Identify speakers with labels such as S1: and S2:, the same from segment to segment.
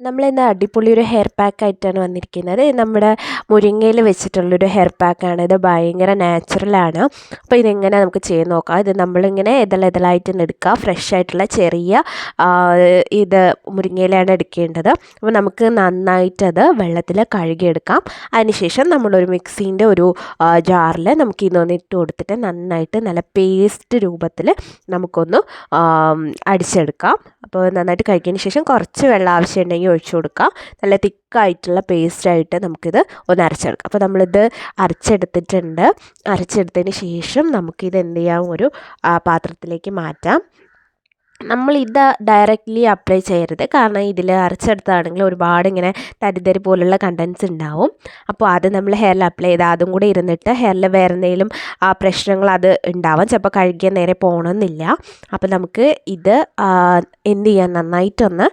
S1: നമ്മളിന്ന് അടിപൊളി ഒരു ഹെയർ പാക്കായിട്ടാണ് വന്നിരിക്കുന്നത്. നമ്മുടെ മുരിങ്ങയിൽ വെച്ചിട്ടുള്ളൊരു ഹെയർ പാക്കാണ്. ഇത് ഭയങ്കര നാച്ചുറലാണ്. അപ്പോൾ ഇതെങ്ങനെ നമുക്ക് ചെയ്ത് നോക്കാം. ഇത് നമ്മളിങ്ങനെ ഇതളായിട്ട് എടുക്കുക. ഫ്രഷ് ആയിട്ടുള്ള ചെറിയ ഇത് മുരിങ്ങയിലാണ് എടുക്കേണ്ടത്. അപ്പോൾ നമുക്ക് നന്നായിട്ടത് വെള്ളത്തിൽ കഴുകിയെടുക്കാം. അതിനുശേഷം നമ്മളൊരു മിക്സീൻ്റെ ഒരു ജാറിൽ നമുക്ക് ഇതൊന്ന് ഇട്ട് കൊടുത്തിട്ട് നന്നായിട്ട് നല്ല പേസ്റ്റ് രൂപത്തിൽ നമുക്കൊന്ന് അടിച്ചെടുക്കാം. അപ്പോൾ നന്നായിട്ട് കഴിച്ചതിന് ശേഷം കുറച്ച് വെള്ളം ആവശ്യമുണ്ടെങ്കിൽ ഒഴിച്ചു കൊടുക്കുക. നല്ല തിക്കായിട്ടുള്ള പേസ്റ്റായിട്ട് നമുക്കിത് ഒന്ന് അരച്ചെടുക്കാം. അപ്പോൾ നമ്മളിത് അരച്ചെടുത്തിട്ടുണ്ട്. അരച്ചെടുത്തതിന് ശേഷം നമുക്കിത് എന്ത് ചെയ്യാം, ഒരു പാത്രത്തിലേക്ക് മാറ്റാം. നമ്മളിത് ഡയറക്റ്റ്ലി അപ്ലൈ ചെയ്യരുത്, കാരണം ഇതിൽ അരച്ചെടുത്താണെങ്കിൽ ഒരുപാട് ഇങ്ങനെ തരിതരി പോലുള്ള കണ്ടൻസ് ഉണ്ടാവും. അപ്പോൾ അത് നമ്മൾ ഹെയറിൽ അപ്ലൈ ചെയ്താൽ അതും കൂടെ ഇരുന്നിട്ട് ഹെയറിൽ വേറെ എന്തെങ്കിലും പ്രശ്നങ്ങൾ അത് ഉണ്ടാവാം. ചിലപ്പോൾ കഴുകിയ നേരെ പോകണമെന്നില്ല. അപ്പോൾ നമുക്ക് ഇത് എന്ത് ചെയ്യാൻ, നന്നായിട്ടൊന്ന്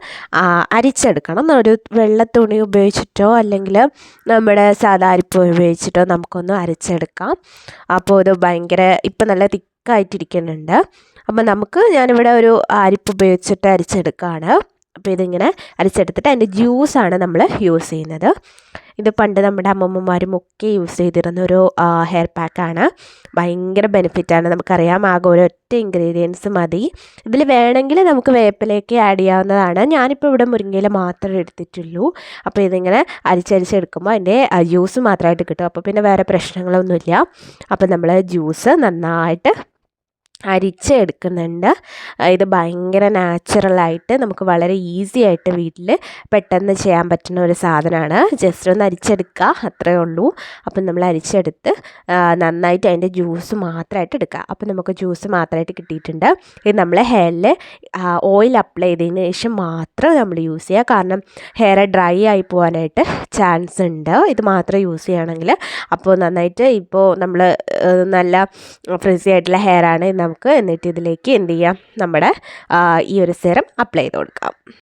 S1: അരിച്ചെടുക്കണം. ഒരു വെള്ള തുണി ഉപയോഗിച്ചിട്ടോ അല്ലെങ്കിൽ നമ്മുടെ സാധാ അരിപ്പ് ഉപയോഗിച്ചിട്ടോ നമുക്കൊന്ന് അരച്ചെടുക്കാം. അപ്പോൾ ഇത് ഭയങ്കര ഇപ്പം നല്ല തിക്കായിട്ടിരിക്കുന്നുണ്ട്. അപ്പോൾ ഞാനിവിടെ ഒരു അരിപ്പ് ഉപയോഗിച്ചിട്ട് അരിച്ചെടുക്കുകയാണ്. അപ്പോൾ ഇതിങ്ങനെ അരിച്ചെടുത്തിട്ട് അതിൻ്റെ ജ്യൂസാണ് നമ്മൾ യൂസ് ചെയ്യുന്നത്. ഇത് പണ്ട് നമ്മുടെ അമ്മമ്മമാരും ഒക്കെ യൂസ് ചെയ്തിരുന്ന ഒരു ഹെയർ പാക്കാണ്. ഭയങ്കര ബെനിഫിറ്റാണ്. നമുക്കറിയാം, ആകെ ഒരൊറ്റ ഇൻഗ്രീഡിയൻസ് മതി. ഇതിൽ വേണമെങ്കിൽ നമുക്ക് വേപ്പിലേക്ക് ആഡ് ചെയ്യാവുന്നതാണ്. ഞാനിപ്പോൾ ഇവിടെ മുരിങ്ങയില മാത്രമേ എടുത്തിട്ടുള്ളൂ. അപ്പോൾ ഇതിങ്ങനെ അരിച്ചെടുക്കുമ്പോൾ അതിൻ്റെ ജ്യൂസ് മാത്രമായിട്ട് കിട്ടും. അപ്പോൾ പിന്നെ വേറെ പ്രശ്നങ്ങളൊന്നുമില്ല. അപ്പോൾ നമ്മൾ ജ്യൂസ് നന്നായിട്ട് അരിച്ചെടുക്കുന്നുണ്ട്. ഇത് ഭയങ്കര നാച്ചുറലായിട്ട് നമുക്ക് വളരെ ഈസി ആയിട്ട് വീട്ടിൽ പെട്ടെന്ന് ചെയ്യാൻ പറ്റുന്ന ഒരു സാധനമാണ്. ജസ്റ്റ് ഒന്ന് അരിച്ചെടുക്കുക, അത്രയേ ഉള്ളൂ. അപ്പം നമ്മൾ അരിച്ചെടുത്ത് നന്നായിട്ട് അതിൻ്റെ ജ്യൂസ് മാത്രമായിട്ട് എടുക്കുക. അപ്പം നമുക്ക് ജ്യൂസ് മാത്രമായിട്ട് കിട്ടിയിട്ടുണ്ട്. ഇത് നമ്മൾ ഹെയറിൽ ഓയിൽ അപ്ലൈ ചെയ്തതിന് ശേഷം മാത്രം നമ്മൾ യൂസ് ചെയ്യുക. കാരണം ഹെയർ ഡ്രൈ ആയി പോകാനായിട്ട് ചാൻസ് ഉണ്ട് ഇത് മാത്രം യൂസ് ചെയ്യുകയാണെങ്കിൽ. അപ്പോൾ നന്നായിട്ട് ഇപ്പോൾ നമ്മൾ നല്ല ഫ്രിസി ആയിട്ടുള്ള ഹെയറാണ് നമുക്ക്. എന്നിട്ട് ഇതിലേക്ക് എന്ത് ചെയ്യാം, നമ്മുടെ ഈ ഒരു സെറം അപ്ലൈ ചെയ്ത് കൊടുക്കാം.